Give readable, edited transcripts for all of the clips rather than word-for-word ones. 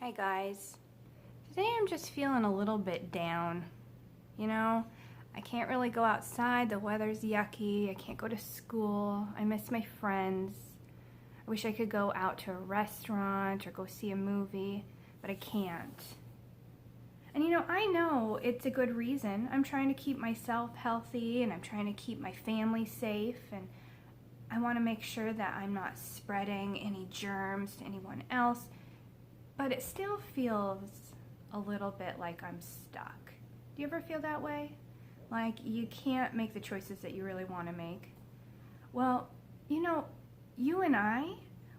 Hi guys. Today I'm just feeling a little bit down. You know, I can't really go outside, the weather's yucky, I can't go to school, I miss my friends. I wish I could go out to a restaurant or go see a movie, but I can't. And I know it's a good reason. I'm trying to keep myself healthy and I'm trying to keep my family safe, and I want to make sure that I'm not spreading any germs to anyone else. But it still feels a little bit like I'm stuck. Do you ever feel that way? Like you can't make the choices that you really want to make? Well, you and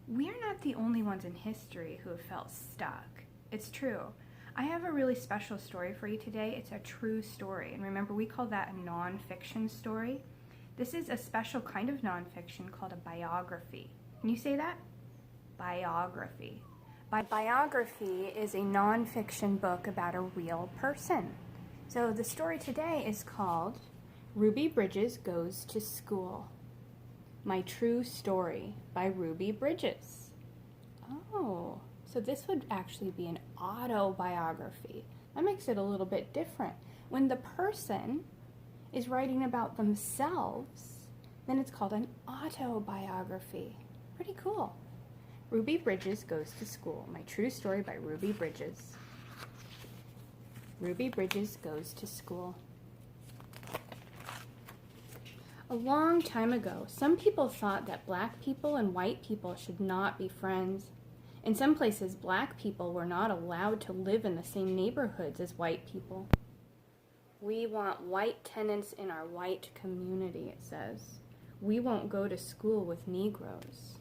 we're not the only ones in history who have felt stuck. It's true. I have a really special story for you today. It's a true story. And remember, we call that a nonfiction story. This is a special kind of nonfiction called a biography. Can you say that? Biography. Biography is a nonfiction book about a real person. So the story today is called Ruby Bridges Goes to School. My True Story by Ruby Bridges. Oh, so this would actually be an autobiography. That makes it a little bit different. When the person is writing about themselves, then it's called an autobiography. Pretty cool. Ruby Bridges Goes to School. My True Story by Ruby Bridges. Ruby Bridges Goes to School. A long time ago, some people thought that black people and white people should not be friends. In some places, black people were not allowed to live in the same neighborhoods as white people. We want white tenants in our white community, it says. We won't go to school with Negroes.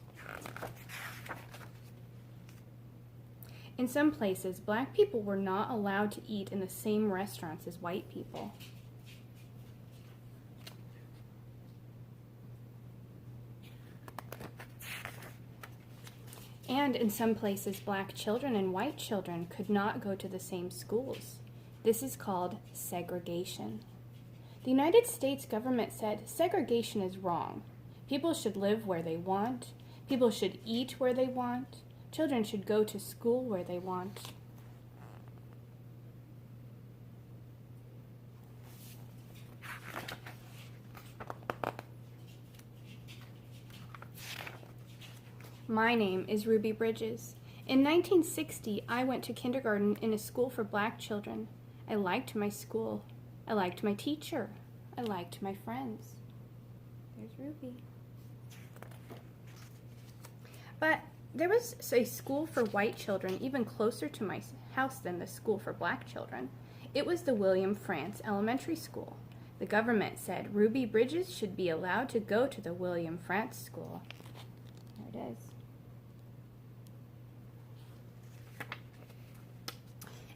In some places, black people were not allowed to eat in the same restaurants as white people. And in some places, black children and white children could not go to the same schools. This is called segregation. The United States government said segregation is wrong. People should live where they want. People should eat where they want. Children should go to school where they want. My name is Ruby Bridges. In 1960, I went to kindergarten in a school for black children. I liked my school. I liked my teacher. I liked my friends. There's Ruby. But there was a school for white children even closer to my house than the school for black children. It was the William Frantz Elementary School. The government said Ruby Bridges should be allowed to go to the William Frantz School. There it is.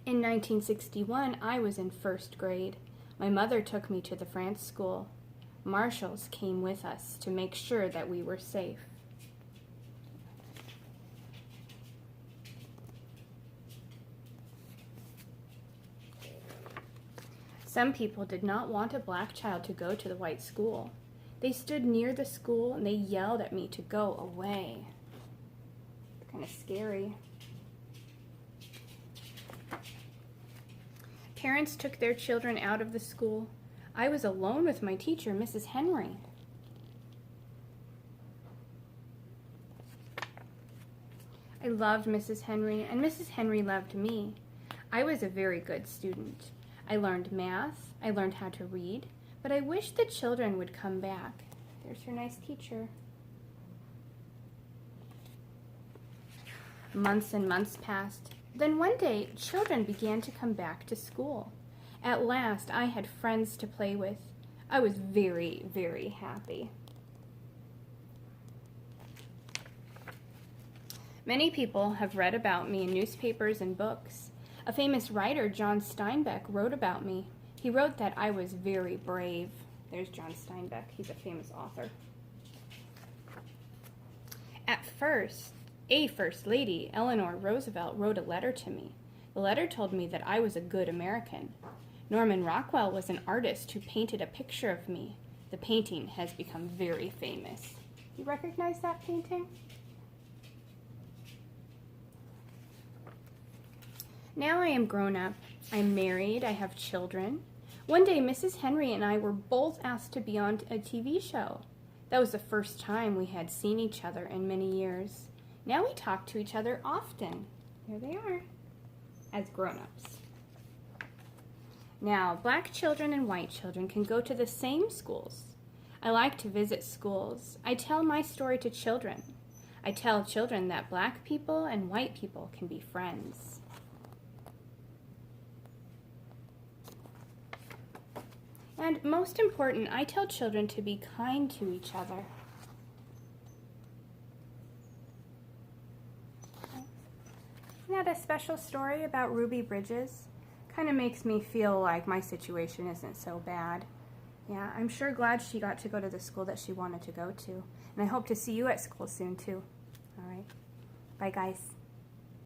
In 1961, I was in first grade. My mother took me to the Frantz School. Marshals came with us to make sure that we were safe. Some people did not want a black child to go to the white school. They stood near the school and they yelled at me to go away. It's kind of scary. Parents took their children out of the school. I was alone with my teacher, Mrs. Henry. I loved Mrs. Henry, and Mrs. Henry loved me. I was a very good student. I learned math, I learned how to read, but I wish the children would come back. There's your nice teacher. Months and months passed. Then one day, children began to come back to school. At last, I had friends to play with. I was very, very happy. Many people have read about me in newspapers and books. A famous writer, John Steinbeck, wrote about me. He wrote that I was very brave. There's John Steinbeck. He's a famous author. At first, a First Lady, Eleanor Roosevelt, wrote a letter to me. The letter told me that I was a good American. Norman Rockwell was an artist who painted a picture of me. The painting has become very famous. You recognize that painting? Now I am grown up. I'm married. I have children. One day, Mrs. Henry and I were both asked to be on a TV show. That was the first time we had seen each other in many years. Now we talk to each other often. Here they are, as grown-ups. Now, black children and white children can go to the same schools. I like to visit schools. I tell my story to children. I tell children that black people and white people can be friends. And most important, I tell children to be kind to each other. Isn't that a special story about Ruby Bridges? Kind of makes me feel like my situation isn't so bad. Yeah, I'm sure glad she got to go to the school that she wanted to go to. And I hope to see you at school soon too. All right. Bye, guys.